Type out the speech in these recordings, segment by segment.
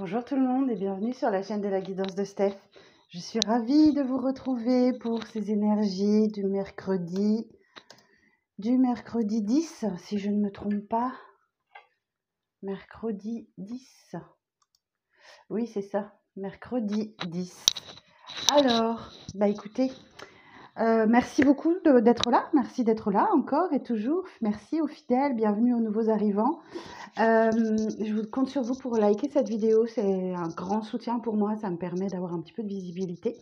Bonjour tout le monde et bienvenue sur la chaîne de la guidance de Steph. Je suis ravie de vous retrouver pour ces énergies du mercredi 10, si je ne me trompe pas. Mercredi 10. Oui, c'est ça, mercredi 10. Alors, écoutez, merci beaucoup d'être là. Merci d'être là encore et toujours. Merci aux fidèles, bienvenue aux nouveaux arrivants. Je vous compte sur vous pour liker cette vidéo, c'est un grand soutien pour moi, ça me permet d'avoir un petit peu de visibilité.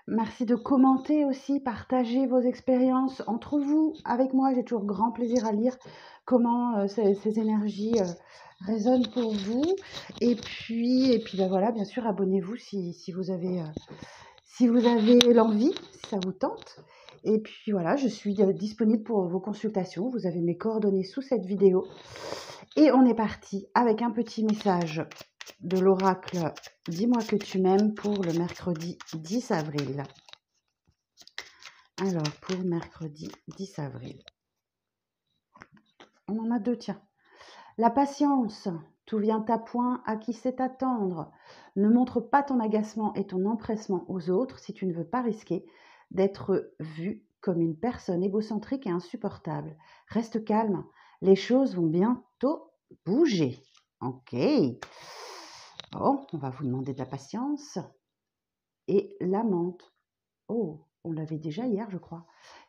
Merci de commenter aussi, partager vos expériences entre vous, avec moi, j'ai toujours grand plaisir à lire comment ces énergies résonnent pour vous. Et puis voilà, bien sûr, abonnez-vous si vous avez l'envie, si ça vous tente. Et puis voilà, je suis disponible pour vos consultations. Vous avez mes coordonnées sous cette vidéo. Et on est parti avec un petit message de l'oracle « Dis-moi que tu m'aimes » pour le mercredi 10 avril. Alors, pour mercredi 10 avril. On en a deux, tiens. La patience, tout vient à point à qui sait attendre. Ne montre pas ton agacement et ton empressement aux autres si tu ne veux pas risquer d'être vu comme une personne égocentrique et insupportable. Reste calme, les choses vont bientôt bouger. Ok. Bon, on va vous demander de la patience. Et la menthe. Oh, on l'avait déjà hier, je crois.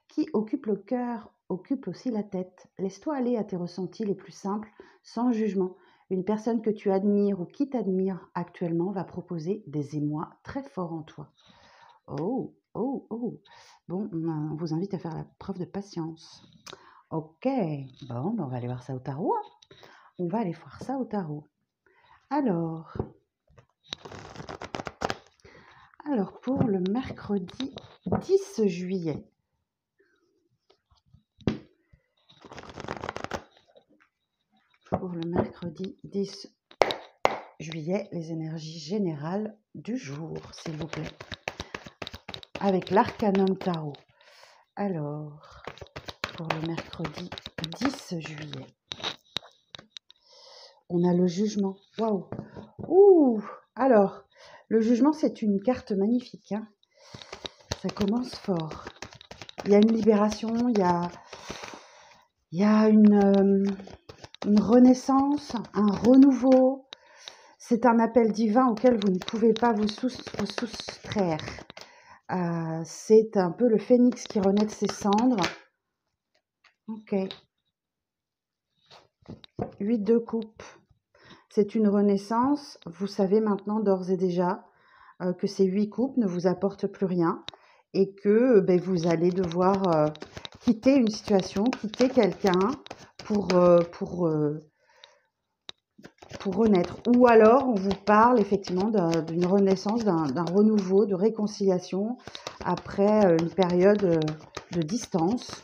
Qui occupe le cœur, occupe aussi la tête. Laisse-toi aller à tes ressentis les plus simples, sans jugement. Une personne que tu admires ou qui t'admire actuellement va proposer des émois très forts en toi. Oh, oh, oh. Bon, on vous invite à faire la preuve de patience. Ok, bon, on va aller voir ça au tarot. On va aller voir ça au tarot. Alors, pour le mercredi 10 juillet. Pour le mercredi 10 juillet, les énergies générales du jour, s'il vous plaît. Avec l'arcanum tarot. Alors, pour le mercredi 10 juillet. On a le jugement. Waouh! Ouh! Alors, le jugement, c'est une carte magnifique. Hein, ça commence fort. Il y a une libération, il y a une renaissance, un renouveau. C'est un appel divin auquel vous ne pouvez pas vous soustraire. C'est un peu le phénix qui renaît de ses cendres. Ok. 8 de coupe. C'est une renaissance. Vous savez maintenant d'ores et déjà que ces 8 coupes ne vous apportent plus rien et que vous allez devoir quitter une situation, quitter quelqu'un pour renaître. Ou alors, on vous parle effectivement d'une renaissance, d'un renouveau, de réconciliation après une période de distance.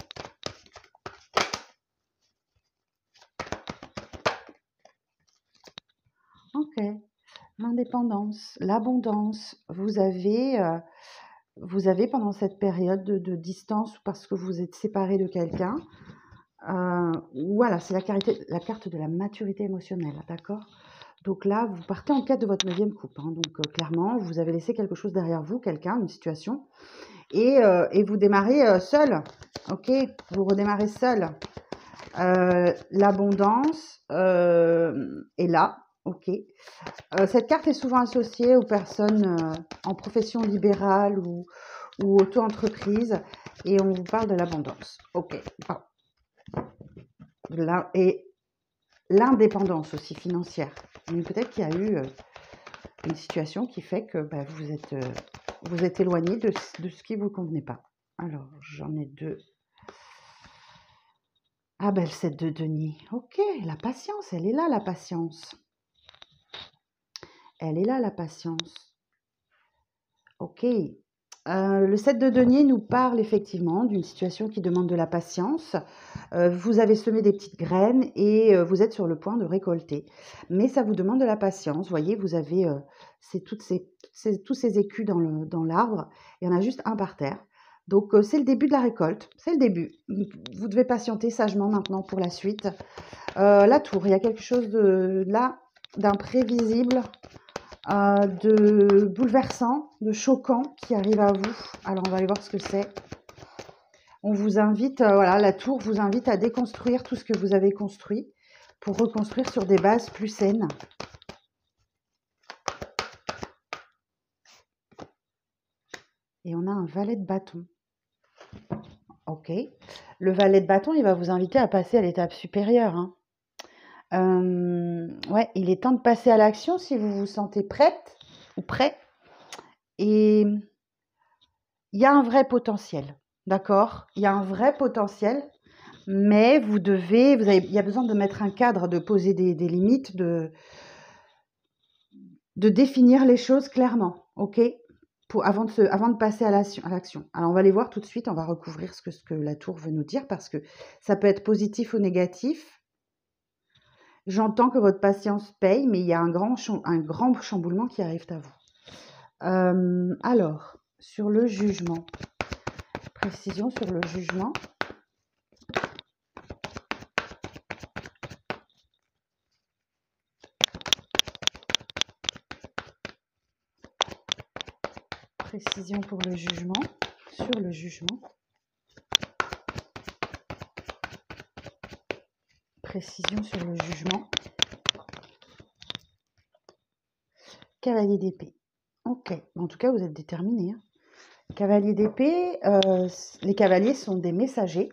Ok. L'indépendance, l'abondance. Vous avez pendant cette période de distance parce que vous êtes séparé de quelqu'un. Voilà, c'est la carte de la maturité émotionnelle, d'accord? Donc là, vous partez en quête de votre 9e coupe. Hein, donc clairement, vous avez laissé quelque chose derrière vous, quelqu'un, une situation, et vous démarrez seul. Ok, vous redémarrez seul. L'abondance est là. Ok. Cette carte est souvent associée aux personnes en profession libérale ou auto-entreprise, et on vous parle de l'abondance. Ok. Et l'indépendance aussi financière. Mais peut-être qu'il y a eu une situation qui fait que vous êtes éloigné de ce qui ne vous convenait pas. Alors, j'en ai deux. Ah le 7 de denier. Ok, la patience, elle est là, la patience. Elle est là, la patience. Ok. Le 7 de denier nous parle effectivement d'une situation qui demande de la patience. Vous avez semé des petites graines et vous êtes sur le point de récolter. Mais ça vous demande de la patience. Vous voyez, vous avez tous ces écus dans l'arbre. Il y en a juste un par terre. Donc, c'est le début de la récolte. C'est le début. Vous devez patienter sagement maintenant pour la suite. La tour, il y a quelque chose de là. d'imprévisible, de bouleversant, de choquant qui arrive à vous. Alors, on va aller voir ce que c'est. On vous invite, voilà, la tour vous invite à déconstruire tout ce que vous avez construit pour reconstruire sur des bases plus saines. Et on a un valet de bâton. Ok. Le valet de bâton, il va vous inviter à passer à l'étape supérieure, hein. Ouais, il est temps de passer à l'action si vous vous sentez prête ou prêt. Et il y a un vrai potentiel, d'accord? Il y a un vrai potentiel, mais il y a besoin de mettre un cadre, de poser des limites, de définir les choses clairement, ok? Avant de passer à l'action. Alors, on va les voir tout de suite, on va recouvrir ce que la tour veut nous dire, parce que ça peut être positif ou négatif. J'entends que votre patience paye, mais il y a un grand chamboulement qui arrive à vous. Alors, sur le jugement, précision sur le jugement. Précision pour le jugement, sur le jugement. Précision sur le jugement. Cavalier d'épée. Ok, en tout cas, vous êtes déterminé, hein. Cavalier d'épée, les cavaliers sont des messagers.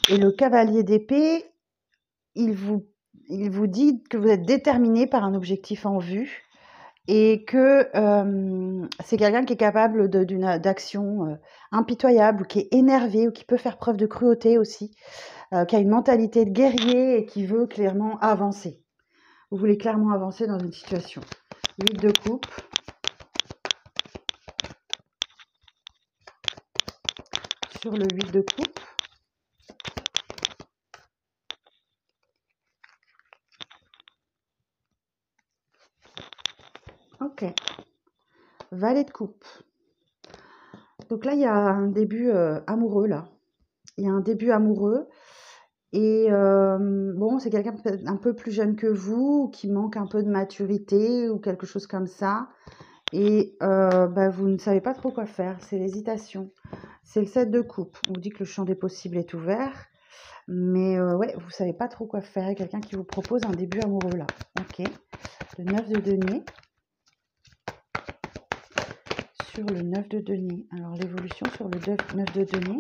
Et le cavalier d'épée, il vous dit que vous êtes déterminé par un objectif en vue et que c'est quelqu'un qui est capable d'action impitoyable, ou qui est énervé, ou qui peut faire preuve de cruauté aussi, qui a une mentalité de guerrier et qui veut clairement avancer. Vous voulez clairement avancer dans une situation. 8 de coupe. Sur le 8 de coupe. Ok. Valet de coupe. Donc là, il y a un début amoureux, là. Il y a un début amoureux. Et bon, c'est quelqu'un peut-être un peu plus jeune que vous, qui manque un peu de maturité ou quelque chose comme ça. Et bah, vous ne savez pas trop quoi faire. C'est l'hésitation. C'est le 7 de coupe. On vous dit que le champ des possibles est ouvert. Mais ouais, vous ne savez pas trop quoi faire. Il y a quelqu'un qui vous propose un début amoureux, là. Ok. Le 9 de denier. Sur le 9 de denier. Alors, l'évolution sur le 9 de denier.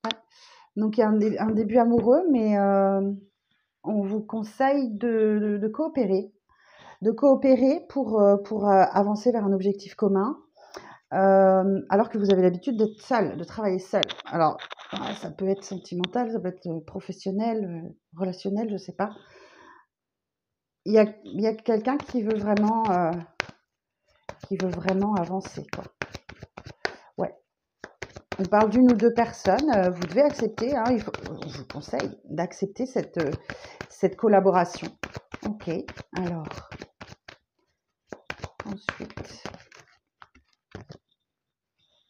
Ouais. Donc, il y a un début amoureux, mais on vous conseille de coopérer. De coopérer pour avancer vers un objectif commun, alors que vous avez l'habitude d'être seul, de travailler seul. Alors, ça peut être sentimental, ça peut être professionnel, relationnel, je ne sais pas. Il y a quelqu'un qui veut vraiment avancer, quoi. Ouais. On parle d'une ou deux personnes. Vous devez accepter, hein, on vous conseille d'accepter cette collaboration. Ok, alors, ensuite...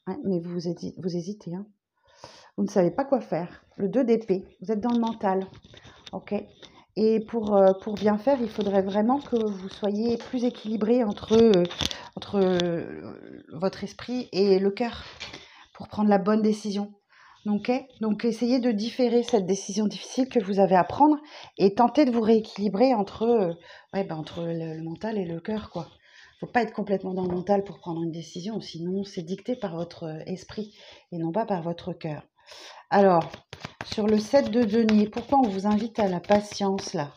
Ouais, mais vous hésitez, hein. Vous ne savez pas quoi faire. Le 2 d'épée, vous êtes dans le mental. Ok. Et pour bien faire, il faudrait vraiment que vous soyez plus équilibré entre votre esprit et le cœur pour prendre la bonne décision. Okay. Donc, essayez de différer cette décision difficile que vous avez à prendre et tentez de vous rééquilibrer entre le mental et le cœur, quoi. Il ne faut pas être complètement dans le mental pour prendre une décision, sinon c'est dicté par votre esprit et non pas par votre cœur. Alors, sur le 7 de denier, pourquoi on vous invite à la patience, là?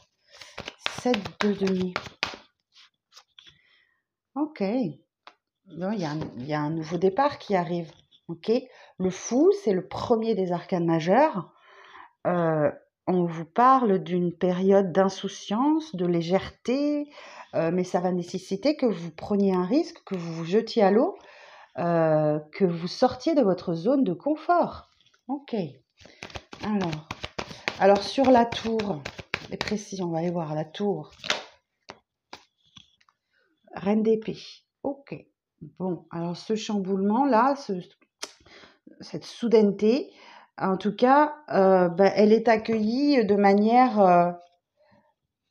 7 de denier. Ok. Bon, il y a un nouveau départ qui arrive. Ok. Le fou, c'est le premier des arcanes majeurs. On vous parle d'une période d'insouciance, de légèreté, mais ça va nécessiter que vous preniez un risque, que vous vous jetiez à l'eau, que vous sortiez de votre zone de confort. Ok. Alors sur la tour, les précisions, on va aller voir la tour. Reine d'épée. Ok. Bon, alors ce chamboulement-là, cette soudaineté, En tout cas, elle est accueillie de manière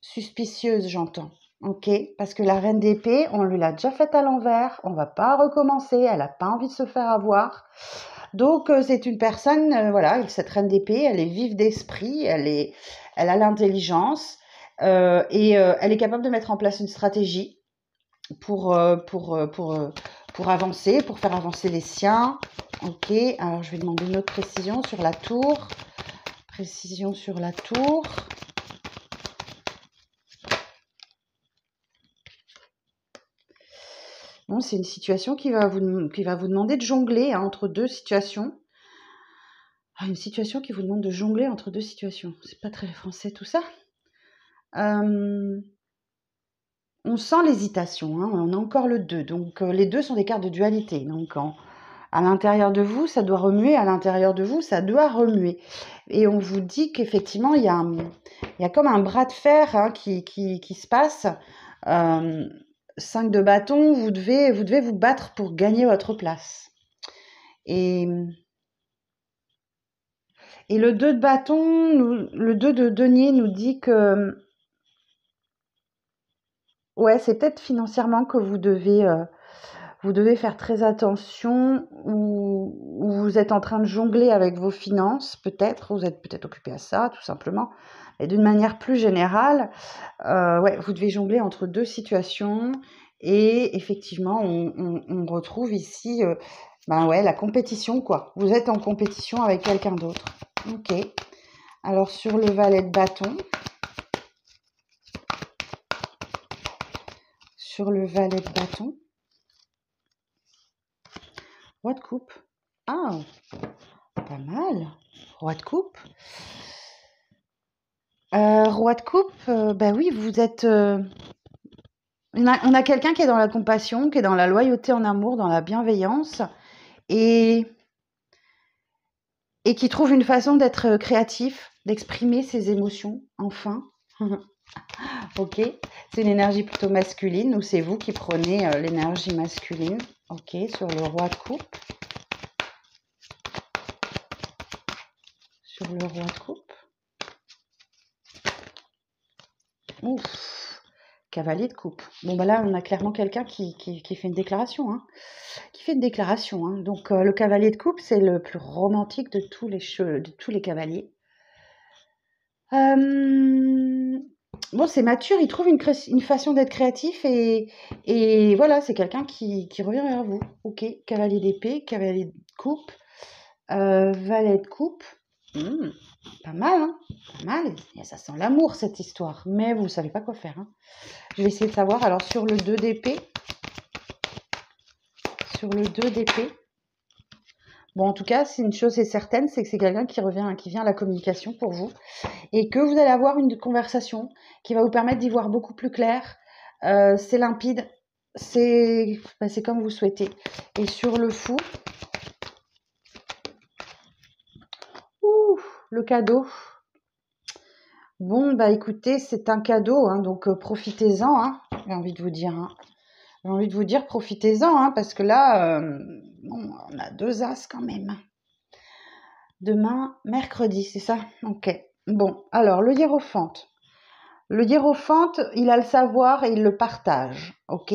suspicieuse, j'entends. Ok, parce que la reine d'épée, on lui l'a déjà faite à l'envers, on va pas recommencer, elle a pas envie de se faire avoir. Donc c'est une personne, voilà, cette reine d'épée, elle est vive d'esprit, elle a l'intelligence elle est capable de mettre en place une stratégie pour avancer, pour faire avancer les siens. Ok, alors je vais demander une autre précision sur la tour. Précision sur la tour. Bon, c'est une situation qui va vous demander de jongler hein, entre deux situations. Ah, une situation qui vous demande de jongler entre deux situations. C'est pas très français tout ça. On sent l'hésitation, hein, on a encore le 2. Donc les deux sont des cartes de dualité. Donc à l'intérieur de vous, ça doit remuer, à l'intérieur de vous, ça doit remuer. Et on vous dit qu'effectivement, il y a comme un bras de fer hein, qui se passe. 5 de bâton, vous devez vous battre pour gagner votre place. Et le 2 de bâton, le 2 de denier nous dit que ouais, c'est peut-être financièrement que vous devez faire très attention ou vous êtes en train de jongler avec vos finances, peut-être, vous êtes peut-être occupé à ça, tout simplement. Et d'une manière plus générale, ouais, vous devez jongler entre deux situations et effectivement, on retrouve ici ouais, la compétition, quoi. Vous êtes en compétition avec quelqu'un d'autre. Ok. Alors, sur le valet de bâton, roi de coupe. Ah, pas mal. Roi de coupe. Roi de coupe, bah oui, vous êtes. On a quelqu'un qui est dans la compassion, qui est dans la loyauté en amour, dans la bienveillance, et qui trouve une façon d'être créatif, d'exprimer ses émotions, enfin. Ok, c'est une énergie plutôt masculine, ou c'est vous qui prenez l'énergie masculine. Ok, sur le roi de coupe. Sur le roi de coupe. Ouf, cavalier de coupe. Bon, bah là, on a clairement quelqu'un qui fait une déclaration. Hein. Hein. Donc, le cavalier de coupe, c'est le plus romantique de tous les cavaliers. Bon, c'est mature, il trouve une façon d'être créatif et voilà, c'est quelqu'un qui revient vers vous. Ok, cavalier d'épée, cavalier de coupe, valet de coupe. Pas mal, hein, pas mal. Ça sent l'amour, cette histoire, mais vous ne savez pas quoi faire. Hein. Je vais essayer de savoir. Alors, sur le 2 d'épée, bon, en tout cas, c'est une chose est certaine, c'est que c'est quelqu'un qui vient à la communication pour vous et que vous allez avoir une conversation qui va vous permettre d'y voir beaucoup plus clair. C'est limpide, c'est comme vous souhaitez. Et sur le fou, le cadeau. Bon, bah écoutez, c'est un cadeau, hein, donc profitez-en, hein, j'ai envie de vous dire. Hein. J'ai envie de vous dire, profitez-en, hein, parce que là, bon, on a 2 as quand même. Demain, mercredi, c'est ça? Ok. Bon, alors, le hiérophante. Le hiérophante, il a le savoir et il le partage, ok?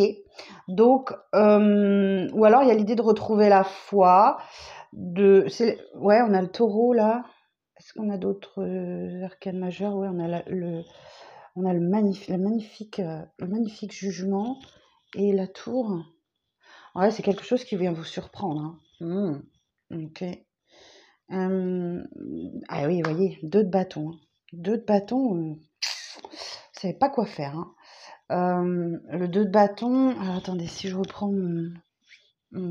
Donc, ou alors il y a l'idée de retrouver la foi. Ouais, on a le taureau là. Est-ce qu'on a d'autres arcanes majeures? Ouais, on a le magnifique jugement et la tour. Ouais, c'est quelque chose qui vient vous surprendre. Hein. Ok. Ah oui, vous voyez, 2 de bâton. Hein. 2 de bâton, vous ne savez pas quoi faire. Hein. Le 2 de bâton, alors attendez, si je reprends mon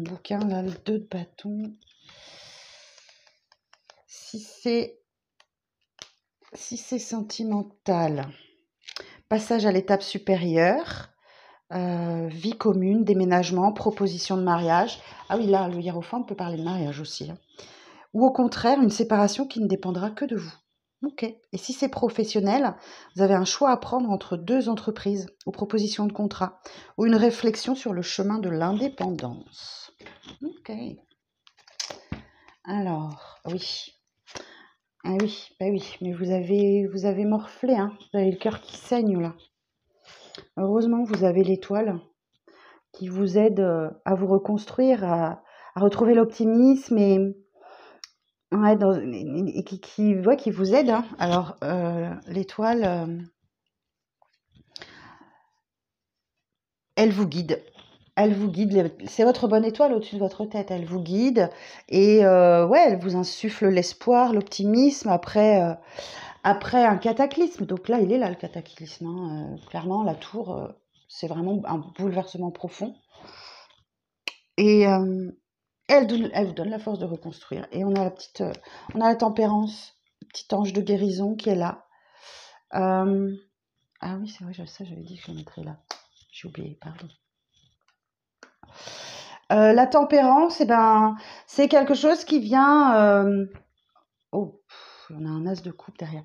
bouquin, là, le 2 de bâton, si c'est sentimental, passage à l'étape supérieure, vie commune, déménagement, proposition de mariage. Ah oui, là, le hiérophante peut parler de mariage aussi. Hein. Ou au contraire, une séparation qui ne dépendra que de vous. Ok. Et si c'est professionnel, vous avez un choix à prendre entre 2 entreprises ou propositions de contrat ou une réflexion sur le chemin de l'indépendance. Ok. Alors, oui. Ah oui, bah oui, mais vous avez morflé, hein. Vous avez le cœur qui saigne là. Heureusement, vous avez l'étoile qui vous aide à vous reconstruire, à retrouver l'optimisme et ouais, et ouais, qui vous aide, hein. Alors, l'étoile, elle vous guide. Elle vous guide, c'est votre bonne étoile au-dessus de votre tête. Elle vous guide et ouais, elle vous insuffle l'espoir, l'optimisme après un cataclysme. Donc là, il est là le cataclysme, hein. Clairement, la tour, c'est vraiment un bouleversement profond. Et elle vous donne la force de reconstruire. Et on a la tempérance, le petit ange de guérison qui est là. Ah oui, c'est vrai, ça j'avais dit que je le mettrais là. J'ai oublié, pardon. La tempérance, eh ben, c'est quelque chose qui vient. Oh, on a un as de coupe derrière.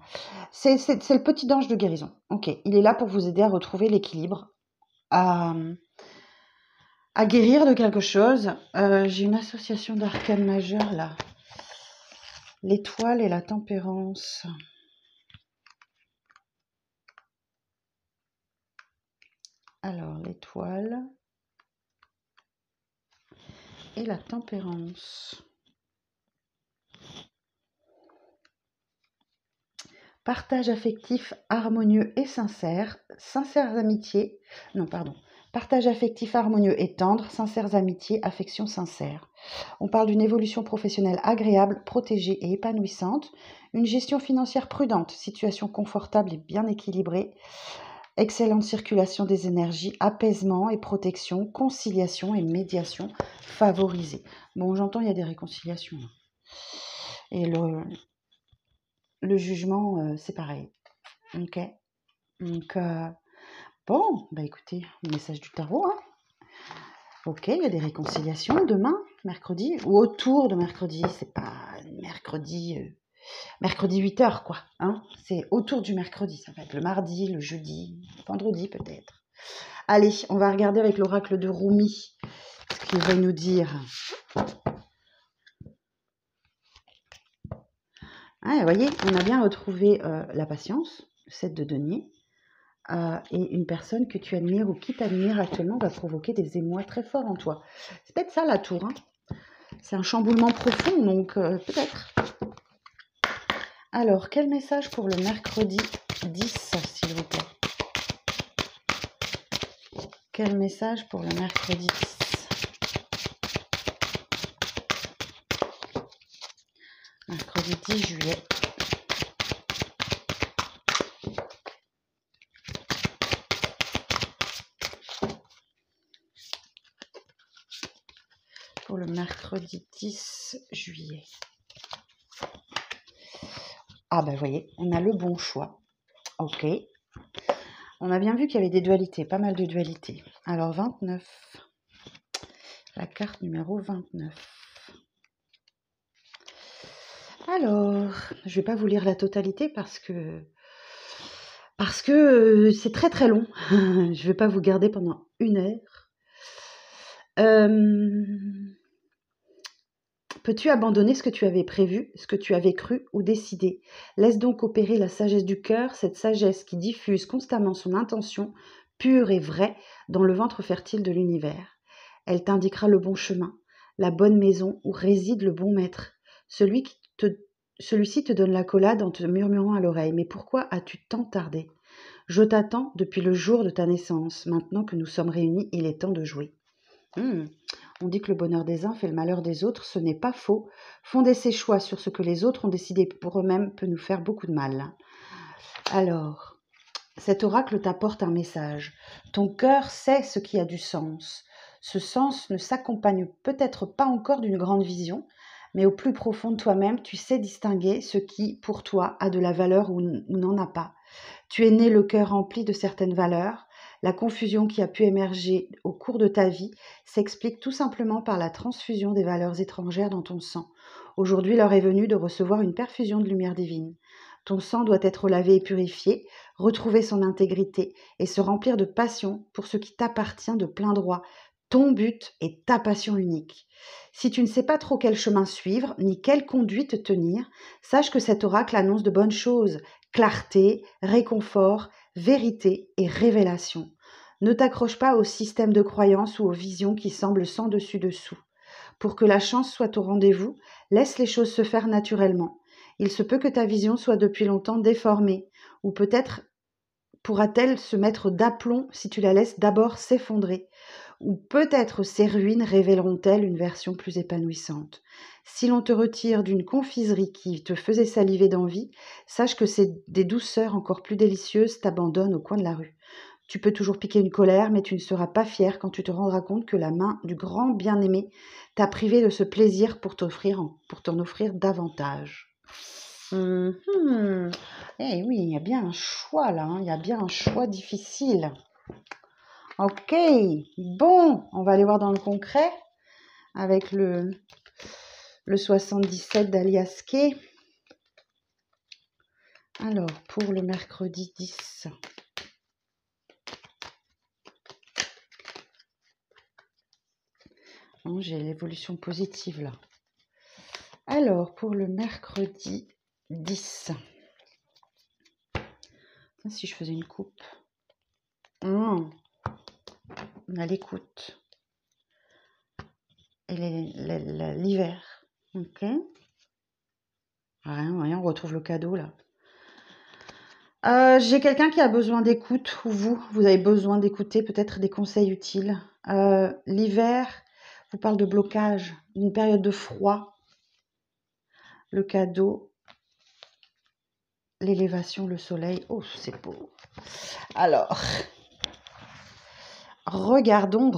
C'est le petit ange de guérison. Ok, il est là pour vous aider à retrouver l'équilibre, à, à guérir de quelque chose. J'ai une association d'arcanes majeures là. L'étoile et la tempérance. Alors, l'étoile et la tempérance. Partage affectif harmonieux et sincère, sincères amitiés. Non, pardon. Partage affectif harmonieux et tendre, sincères amitiés, affection sincère. On parle d'une évolution professionnelle agréable, protégée et épanouissante, une gestion financière prudente, situation confortable et bien équilibrée, excellente circulation des énergies, apaisement et protection, conciliation et médiation favorisée. Bon, j'entends, il y a des réconciliations. Et le jugement, c'est pareil. Ok. Donc, bon, bah écoutez, le message du tarot, hein. Ok, il y a des réconciliations demain, mercredi, ou autour de mercredi. C'est pas mercredi, mercredi 8h, quoi. Hein, c'est autour du mercredi. Ça va être le mardi, le jeudi, vendredi peut-être. Allez, on va regarder avec l'oracle de Rumi ce qu'il va nous dire. Ah, vous voyez, on a bien retrouvé la patience, le 7 de denier. Et une personne que tu admires ou qui t'admire actuellement va provoquer des émois très forts en toi. C'est peut-être ça la tour, hein. C'est un chamboulement profond, donc peut-être. Alors, quel message pour le mercredi 10, s'il vous plaît? Quel message pour le mercredi 10? Mercredi 10 juillet. Pour le mercredi 10 juillet. Ah ben, vous voyez, on a le bon choix. Ok. On a bien vu qu'il y avait des dualités, pas mal de dualités. Alors, 29. La carte numéro 29. Alors, je ne vais pas vous lire la totalité parce que c'est très très long. Je ne vais pas vous garder pendant 1 heure. Peux-tu abandonner ce que tu avais prévu, ce que tu avais cru ou décidé? Laisse donc opérer la sagesse du cœur, cette sagesse qui diffuse constamment son intention, pure et vraie, dans le ventre fertile de l'univers. Elle t'indiquera le bon chemin, la bonne maison où réside le bon maître, celui-ci te donne l'accolade en te murmurant à l'oreille. Mais pourquoi as-tu tant tardé? Je t'attends depuis le jour de ta naissance. Maintenant que nous sommes réunis, il est temps de jouer. On dit que le bonheur des uns fait le malheur des autres. Ce n'est pas faux. Fonder ses choix sur ce que les autres ont décidé pour eux-mêmes peut nous faire beaucoup de mal. Alors, cet oracle t'apporte un message. Ton cœur sait ce qui a du sens. Ce sens ne s'accompagne peut-être pas encore d'une grande vision, mais au plus profond de toi-même, tu sais distinguer ce qui, pour toi, a de la valeur ou n'en a pas. Tu es né le cœur rempli de certaines valeurs. La confusion qui a pu émerger au cours de ta vie s'explique tout simplement par la transfusion des valeurs étrangères dans ton sang. Aujourd'hui, l'heure est venue de recevoir une perfusion de lumière divine. Ton sang doit être lavé et purifié, retrouver son intégrité et se remplir de passion pour ce qui t'appartient de plein droit, ton but est ta passion unique. Si tu ne sais pas trop quel chemin suivre, ni quelle conduite tenir, sache que cet oracle annonce de bonnes choses, clarté, réconfort, vérité et révélation. Ne t'accroche pas au système de croyances ou aux visions qui semblent sans dessus-dessous. Pour que la chance soit au rendez-vous, laisse les choses se faire naturellement. Il se peut que ta vision soit depuis longtemps déformée, ou peut-être pourra-t-elle se mettre d'aplomb si tu la laisses d'abord s'effondrer, ou peut-être ces ruines révéleront-elles une version plus épanouissante. Si l'on te retire d'une confiserie qui te faisait saliver d'envie, sache que des douceurs encore plus délicieuses t'abandonnent au coin de la rue. Tu peux toujours piquer une colère, mais tu ne seras pas fier quand tu te rendras compte que la main du grand bien-aimé t'a privé de ce plaisir pour t'en offrir davantage. Eh oui, il y a bien un choix là, hein. Il y a bien un choix difficile. Ok, bon, on va aller voir dans le concret avec le 77 d'Alias Kay. Alors, pour le mercredi 10. Oh, j'ai l'évolution positive là. Alors, pour le mercredi 10. Si je faisais une coupe. On a l'écoute. Et l'hiver. Ok. Rien, on retrouve le cadeau là. J'ai quelqu'un qui a besoin d'écoute, ou vous avez besoin d'écouter peut-être des conseils utiles. L'hiver vous parle de blocage, d'une période de froid. Le cadeau, l'élévation, le soleil. Oh, c'est beau. Alors, regardons.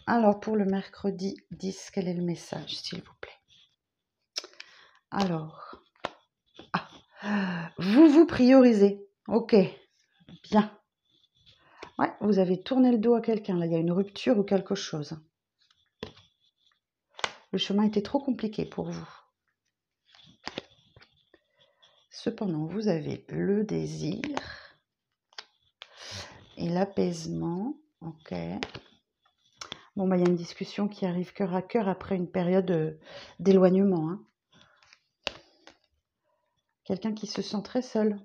Alors, pour le mercredi 10, quel est le message, s'il vous plaît? Alors, vous priorisez. Ok, bien. Ouais, vous avez tourné le dos à quelqu'un. Là, il y a une rupture ou quelque chose. Le chemin était trop compliqué pour vous. Cependant, vous avez le désir et l'apaisement. Ok. Bon, bah, il y a une discussion qui arrive cœur à cœur après une période d'éloignement. Hein. Quelqu'un qui se sent très seul.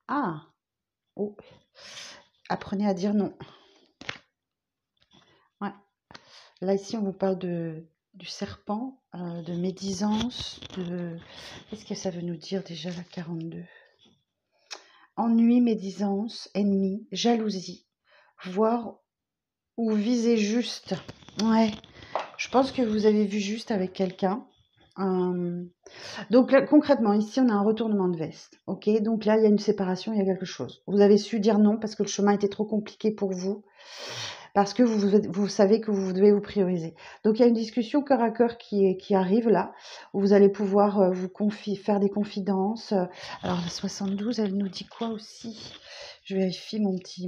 Ah, oh. Apprenez à dire non. Ouais. Là, ici, on vous parle du serpent, de médisance, de... Qu'est-ce que ça veut nous dire déjà, la 42? Ennui, médisance, ennemi, jalousie, voir ou viser juste. Ouais, je pense que vous avez vu juste avec quelqu'un. Donc là, concrètement, ici, on a un retournement de veste. Ok, donc là, il y a une séparation, il y a quelque chose. Vous avez su dire non parce que le chemin était trop compliqué pour vous, parce que vous savez que vous devez vous prioriser. Donc il y a une discussion cœur à cœur qui arrive là, où vous allez pouvoir faire des confidences. Alors la 72, elle nous dit quoi aussi? Je vérifie mon petit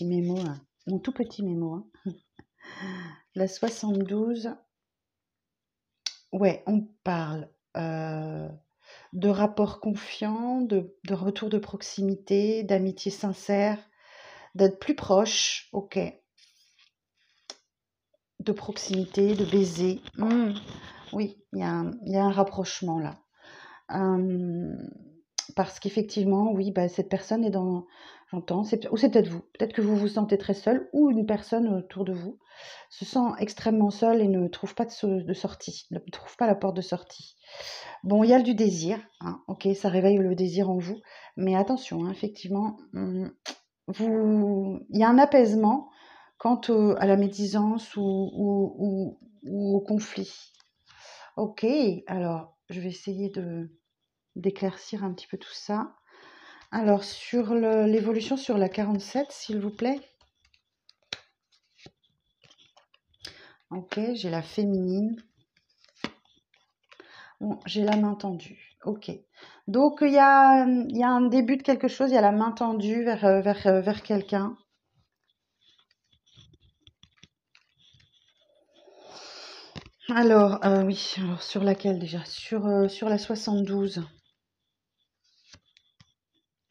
mémo, hein. Mon tout petit mémo. Hein. La 72, ouais, on parle de rapports confiants, de retour de proximité, d'amitié sincère, d'être plus proche, ok, de proximité, de baiser. Oui, il y a un rapprochement là. Parce qu'effectivement, oui, bah, cette personne est dans... J'entends, ou c'est peut-être vous. Peut-être que vous vous sentez très seul, ou une personne autour de vous se sent extrêmement seule et ne trouve pas de sortie, ne trouve pas la porte de sortie. Bon, il y a du désir, hein, ok, ça réveille le désir en vous, mais attention, hein, effectivement, il y a un apaisement quant à la médisance ou au conflit. Ok, alors je vais essayer d'éclaircir un petit peu tout ça. Alors, sur l'évolution sur la 47, s'il vous plaît. Ok, j'ai la féminine. Bon, j'ai la main tendue. Ok. Donc, il y a un début de quelque chose. Il y a la main tendue vers quelqu'un. Alors, oui. Alors, sur laquelle déjà sur la 72.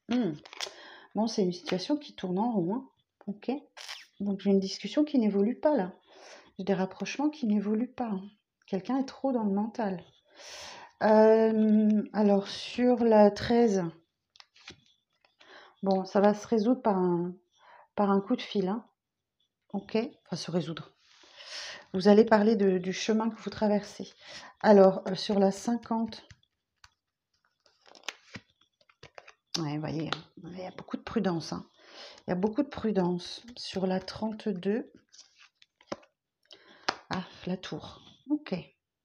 Bon, c'est une situation qui tourne en rond, hein. Ok. Donc j'ai une discussion qui n'évolue pas là. J'ai des rapprochements qui n'évoluent pas, hein. Quelqu'un est trop dans le mental. Alors sur la 13, bon, ça va se résoudre par un coup de fil, hein. Ok, enfin se résoudre. Vous allez parler du chemin que vous traversez. Alors, sur la 50, ouais, vous voyez, il y a beaucoup de prudence, hein. Il y a beaucoup de prudence. Sur la 32, ah, la tour. Ok.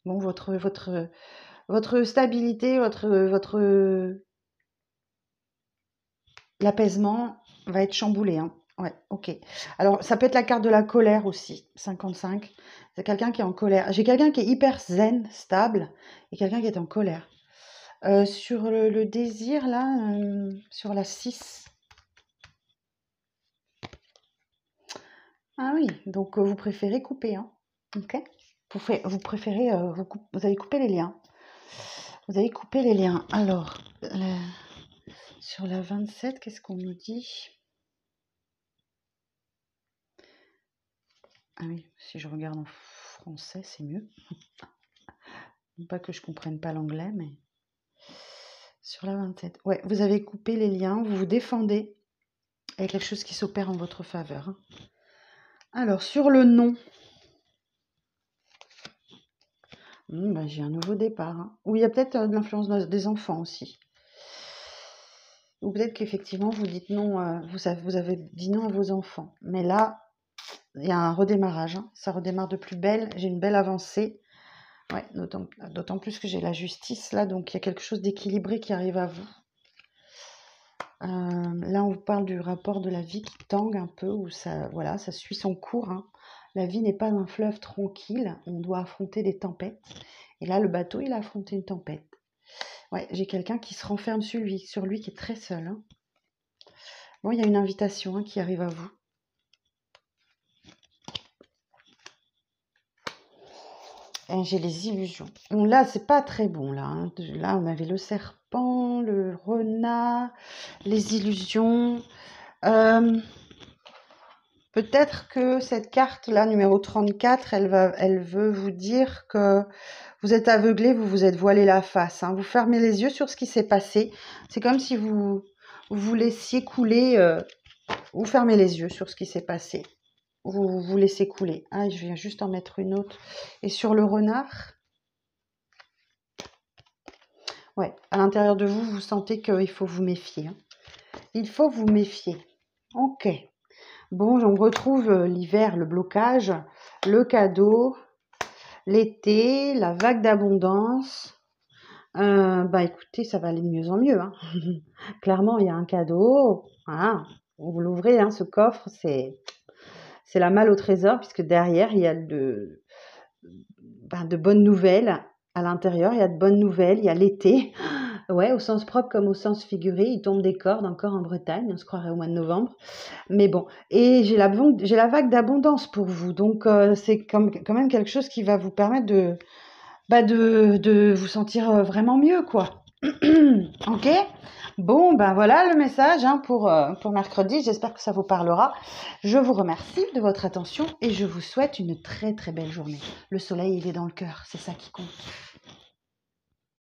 Bon, votre stabilité, l'apaisement va être chamboulé, hein. Ouais, ok. Alors, ça peut être la carte de la colère aussi, 55. C'est quelqu'un qui est en colère. J'ai quelqu'un qui est hyper zen, stable, et quelqu'un qui est en colère. Sur le désir, là, sur la 6. Ah oui, donc vous préférez couper, hein. Ok. Vous préférez, vous allez couper les liens. Vous allez couper les liens. Alors, sur la 27, qu'est-ce qu'on nous dit? Ah oui, si je regarde en français, c'est mieux. Non pas que je comprenne pas l'anglais, mais sur la 27. Ouais, vous avez coupé les liens, vous vous défendez. Il y a quelque chose qui s'opère en votre faveur, hein. Alors, sur le non, bah, j'ai un nouveau départ, hein. Ou il y a peut-être de l'influence des enfants aussi. Ou peut-être qu'effectivement, vous dites non, vous avez dit non à vos enfants. Mais là, il y a un redémarrage, hein. Ça redémarre de plus belle. J'ai une belle avancée. Ouais, d'autant plus que j'ai la justice là, donc il y a quelque chose d'équilibré qui arrive à vous. Là, on vous parle du rapport de la vie qui tangue un peu, où ça, voilà, ça suit son cours, hein. La vie n'est pas un fleuve tranquille, on doit affronter des tempêtes. Et là, le bateau, il a affronté une tempête. Ouais, j'ai quelqu'un qui se renferme sur lui qui est très seul, hein. Bon, il y a une invitation, hein, qui arrive à vous. Et j'ai les illusions. Bon, là, c'est pas très bon, là, hein. Là, on avait le serpent, le renard, les illusions. Peut-être que cette carte-là, numéro 34, elle veut vous dire que vous êtes aveuglé, vous vous êtes voilé la face, hein. Vous fermez les yeux sur ce qui s'est passé. C'est comme si vous laissiez couler, vous fermez les yeux sur ce qui s'est passé. Vous laissez couler. Ah, je viens juste en mettre une autre. Et sur le renard, ouais, à l'intérieur de vous, vous sentez qu'il faut vous méfier, hein. Il faut vous méfier. Ok. Bon, on retrouve l'hiver, le blocage, le cadeau, l'été, la vague d'abondance. Bah écoutez, ça va aller de mieux en mieux, hein. Clairement, il y a un cadeau. Voilà. Vous l'ouvrez, hein, ce coffre, c'est la malle au trésor, puisque derrière, il y a de bonnes nouvelles. À l'intérieur, il y a de bonnes nouvelles. Il y a l'été. Ouais, au sens propre comme au sens figuré. Il tombe des cordes encore en Bretagne. On se croirait au mois de novembre. Mais bon. Et j'ai la vague d'abondance pour vous. Donc, c'est quand même quelque chose qui va vous permettre de vous sentir vraiment mieux, quoi. Ok? Bon, ben voilà le message, hein, pour mercredi. J'espère que ça vous parlera. Je vous remercie de votre attention et je vous souhaite une très très belle journée. Le soleil, il est dans le cœur, c'est ça qui compte.